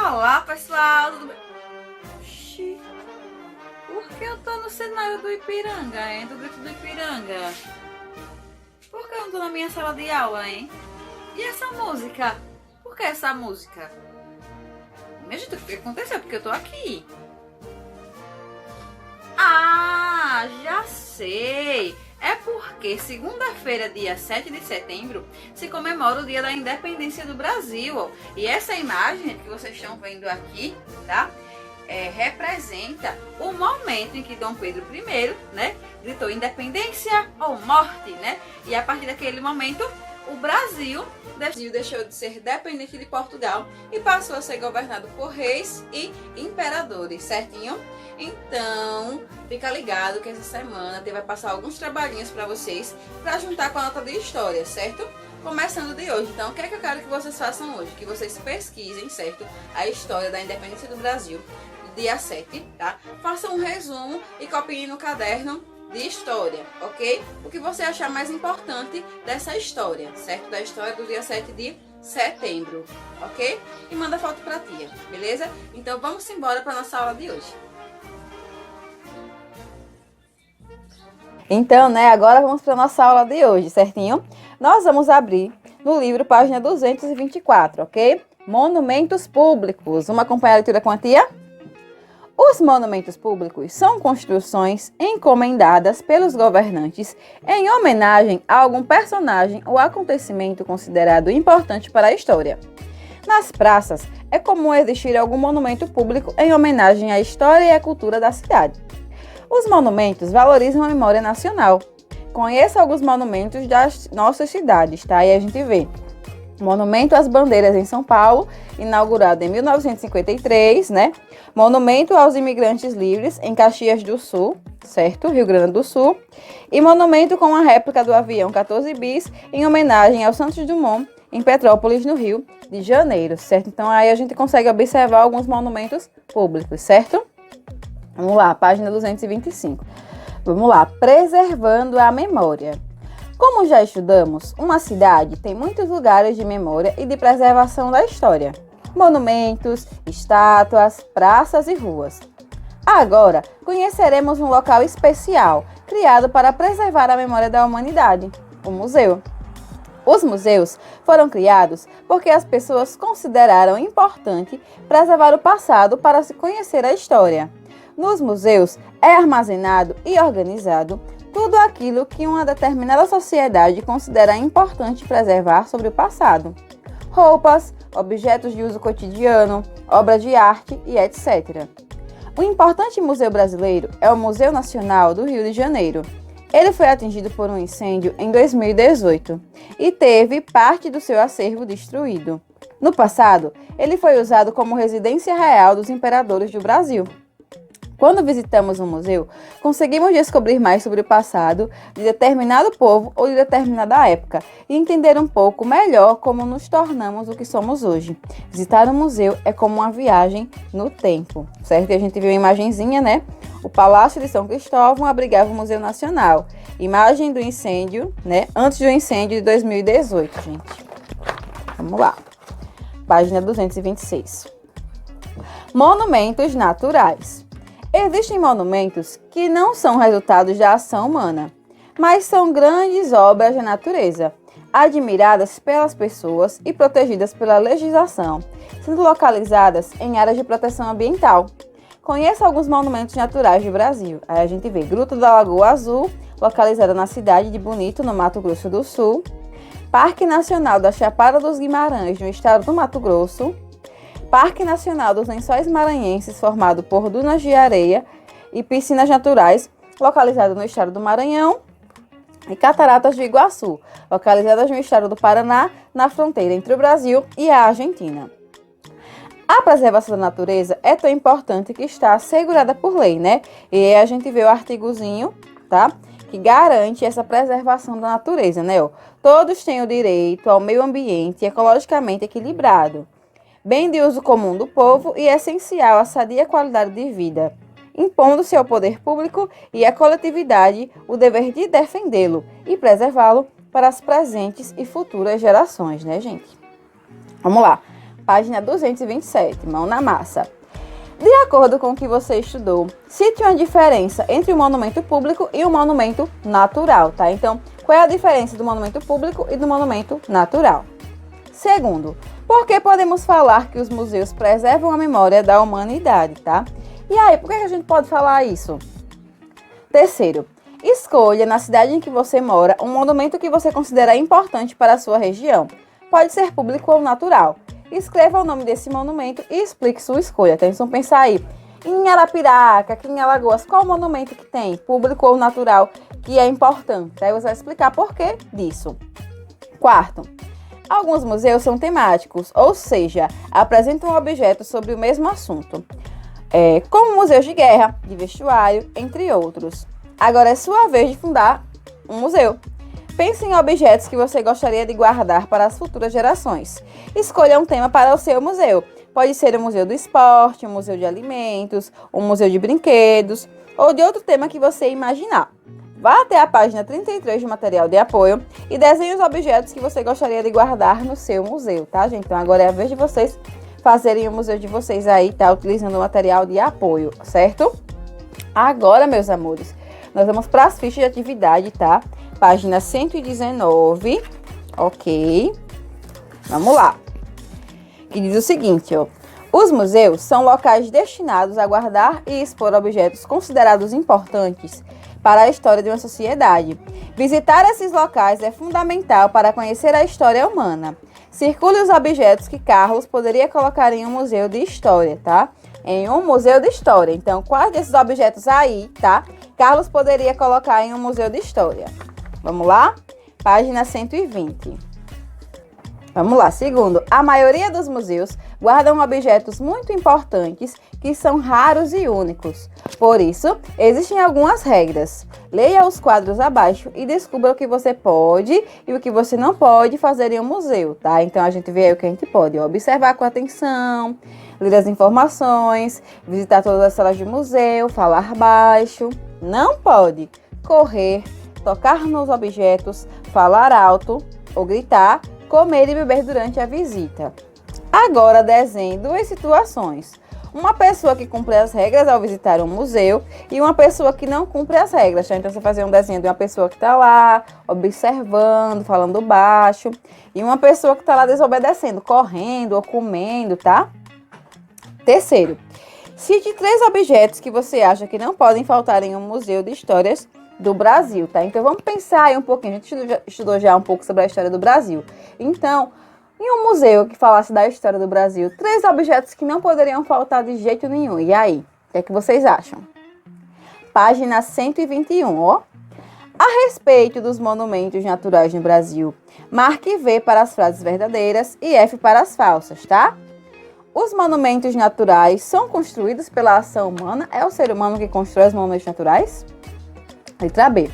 Olá, pessoal, tudo bem? Oxi, por que eu tô no cenário do Ipiranga, hein? Do grito do Ipiranga? Por que eu não tô na minha sala de aula, hein? E essa música? Por que essa música? Minha gente, o que aconteceu? Porque eu tô aqui. Ah, já sei! É porque segunda-feira, dia 7 de setembro, se comemora o Dia da Independência do Brasil. E essa imagem que vocês estão vendo aqui, tá? Representa o momento em que Dom Pedro I, né, gritou independência ou morte, né? E a partir daquele momento, o Brasil deixou de ser dependente de Portugal e passou a ser governado por reis e imperadores, certinho? Então, fica ligado que essa semana vai passar alguns trabalhinhos para vocês, para juntar com a nota de história, certo? Começando de hoje. Então, o que é que eu quero que vocês façam hoje? Que vocês pesquisem, certo? A história da independência do Brasil, dia 7, tá? Façam um resumo e copiem no caderno de história, ok? O que você achar mais importante dessa história, certo? Da história do dia 7 de setembro, ok? E manda foto pra tia, beleza? Então, vamos embora para nossa aula de hoje. Então, agora vamos para a nossa aula de hoje, certinho? Nós vamos abrir no livro, página 224, ok? Monumentos públicos. Vamos acompanhar a leitura com a tia? Os monumentos públicos são construções encomendadas pelos governantes em homenagem a algum personagem ou acontecimento considerado importante para a história. Nas praças, é comum existir algum monumento público em homenagem à história e à cultura da cidade. Os monumentos valorizam a memória nacional. Conheça alguns monumentos das nossas cidades, tá? Aí a gente vê. Monumento às Bandeiras em São Paulo, inaugurado em 1953, né? Monumento aos Imigrantes Livres em Caxias do Sul, certo? Rio Grande do Sul. E monumento com a réplica do avião 14 bis em homenagem ao Santos Dumont, em Petrópolis, no Rio de Janeiro, certo? Então aí a gente consegue observar alguns monumentos públicos, certo? Vamos lá, página 225. Vamos lá, preservando a memória. Como já estudamos, uma cidade tem muitos lugares de memória e de preservação da história. Monumentos, estátuas, praças e ruas. Agora, conheceremos um local especial, criado para preservar a memória da humanidade, o museu. Os museus foram criados porque as pessoas consideraram importante preservar o passado para se conhecer a história. Nos museus é armazenado e organizado tudo aquilo que uma determinada sociedade considera importante preservar sobre o passado. Roupas, objetos de uso cotidiano, obras de arte e etc. Um importante museu brasileiro é o Museu Nacional do Rio de Janeiro. Ele foi atingido por um incêndio em 2018 e teve parte do seu acervo destruído. No passado, ele foi usado como residência real dos imperadores do Brasil. Quando visitamos um museu, conseguimos descobrir mais sobre o passado de determinado povo ou de determinada época e entender um pouco melhor como nos tornamos o que somos hoje. Visitar um museu é como uma viagem no tempo, certo? E a gente viu uma imagenzinha, né? O Palácio de São Cristóvão abrigava o Museu Nacional. Imagem do incêndio, né? Antes do incêndio de 2018, gente. Vamos lá. Página 226. Monumentos naturais. Existem monumentos que não são resultados da ação humana, mas são grandes obras da natureza, admiradas pelas pessoas e protegidas pela legislação, sendo localizadas em áreas de proteção ambiental. Conheça alguns monumentos naturais do Brasil. Aí a gente vê Gruta da Lagoa Azul, localizada na cidade de Bonito, no Mato Grosso do Sul. Parque Nacional da Chapada dos Guimarães, no estado do Mato Grosso. Parque Nacional dos Lençóis Maranhenses, formado por dunas de areia e piscinas naturais, localizado no estado do Maranhão. E Cataratas do Iguaçu, localizadas no estado do Paraná, na fronteira entre o Brasil e a Argentina. A preservação da natureza é tão importante que está assegurada por lei, né? E aí a gente vê o artigozinho, tá? Que garante essa preservação da natureza, né? Todos têm o direito ao meio ambiente ecologicamente equilibrado, bem de uso comum do povo e essencial à sadia qualidade de vida, impondo-se ao poder público e à coletividade o dever de defendê-lo e preservá-lo para as presentes e futuras gerações, né, gente? Vamos lá. página 227, mão na massa. De acordo com o que você estudou, cite uma diferença entre o monumento público e o monumento natural, tá? Então, qual é a diferença do monumento público e do monumento natural? Segundo, por que podemos falar que os museus preservam a memória da humanidade, tá? E aí, por que a gente pode falar isso? Terceiro, escolha na cidade em que você mora um monumento que você considera importante para a sua região. Pode ser público ou natural. Escreva o nome desse monumento e explique sua escolha. Então, pensar aí, em Arapiraca, aqui em Alagoas, qual o monumento que tem, público ou natural, que é importante? Aí você vai explicar por que disso. Quarto, alguns museus são temáticos, ou seja, apresentam objetos sobre o mesmo assunto, como museus de guerra, de vestuário, entre outros. Agora é sua vez de fundar um museu. Pense em objetos que você gostaria de guardar para as futuras gerações. Escolha um tema para o seu museu. Pode ser um museu do esporte, um museu de alimentos, um museu de brinquedos ou de outro tema que você imaginar. Vá até a página 33 do material de apoio e desenhe os objetos que você gostaria de guardar no seu museu, tá, gente? Então agora é a vez de vocês fazerem o museu de vocês aí, tá? Utilizando o material de apoio, certo? Agora, meus amores, nós vamos para as fichas de atividade, tá? Página 119, ok? Vamos lá. Que diz o seguinte, ó. Os museus são locais destinados a guardar e expor objetos considerados importantes para a história de uma sociedade. Visitar esses locais é fundamental para conhecer a história humana. Circule os objetos que Carlos poderia colocar em um museu de história, tá? Em um museu de história. Então, quais desses objetos aí, tá? Carlos poderia colocar em um museu de história. Vamos lá? Página 120. Vamos lá. Segundo, a maioria dos museus guardam objetos muito importantes que são raros e únicos. Por isso, existem algumas regras. Leia os quadros abaixo e descubra o que você pode e o que você não pode fazer em um museu, tá? Então, a gente vê aí o que a gente pode observar com atenção, ler as informações, visitar todas as salas de museu, falar baixo. Não pode correr, tocar nos objetos, falar alto ou gritar, comer e beber durante a visita. Agora desenhe duas situações. Uma pessoa que cumpre as regras ao visitar um museu e uma pessoa que não cumpre as regras. Tá? Então você fazer um desenho de uma pessoa que está lá, observando, falando baixo, e uma pessoa que está lá desobedecendo, correndo ou comendo, tá? Terceiro, cite 3 objetos que você acha que não podem faltar em um museu de histórias do Brasil, tá? Então, vamos pensar aí um pouquinho. A gente estudou já um pouco sobre a história do Brasil. Então, em um museu que falasse da história do Brasil, 3 objetos que não poderiam faltar de jeito nenhum. E aí? O que é que vocês acham? Página 121, ó. A respeito dos monumentos naturais no Brasil, marque V para as frases verdadeiras e F para as falsas, tá? Os monumentos naturais são construídos pela ação humana? É o ser humano que constrói os monumentos naturais? Letra B.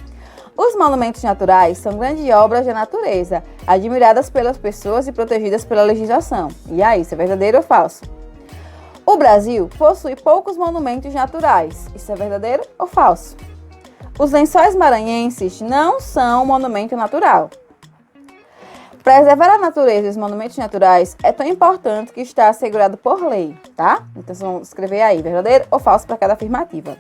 Os monumentos naturais são grandes obras da natureza, admiradas pelas pessoas e protegidas pela legislação. E aí, isso é verdadeiro ou falso? O Brasil possui poucos monumentos naturais. Isso é verdadeiro ou falso? Os Lençóis Maranhenses não são um monumento natural. Preservar a natureza e os monumentos naturais é tão importante que está assegurado por lei, tá? Então, vamos escrever aí, verdadeiro ou falso para cada afirmativa.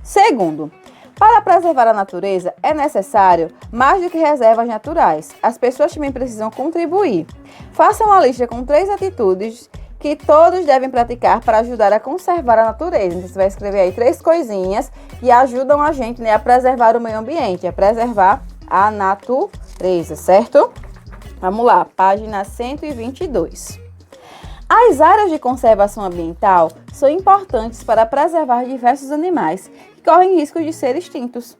Segundo, para preservar a natureza, é necessário mais do que reservas naturais. As pessoas também precisam contribuir. Faça uma lista com 3 atitudes que todos devem praticar para ajudar a conservar a natureza. Então, você vai escrever aí 3 coisinhas que ajudam a gente, né, a preservar o meio ambiente, a preservar a natureza, certo? Vamos lá, página 122. As áreas de conservação ambiental são importantes para preservar diversos animais que correm risco de ser extintos.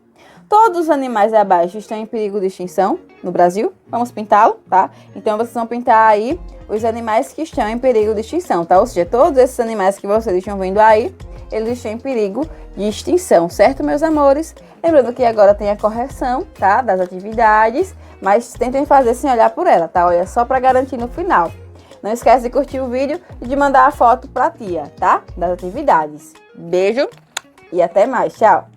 Todos os animais abaixo estão em perigo de extinção no Brasil. Vamos pintá-lo, tá? Então, vocês vão pintar aí os animais que estão em perigo de extinção, tá? Ou seja, todos esses animais que vocês estão vendo aí, eles estão em perigo de extinção, certo, meus amores? Lembrando que agora tem a correção, tá? Das atividades, mas tentem fazer sem olhar por ela, tá? Olha só para garantir no final. Não esquece de curtir o vídeo e de mandar a foto pra tia, tá? Das atividades. Beijo e até mais. Tchau!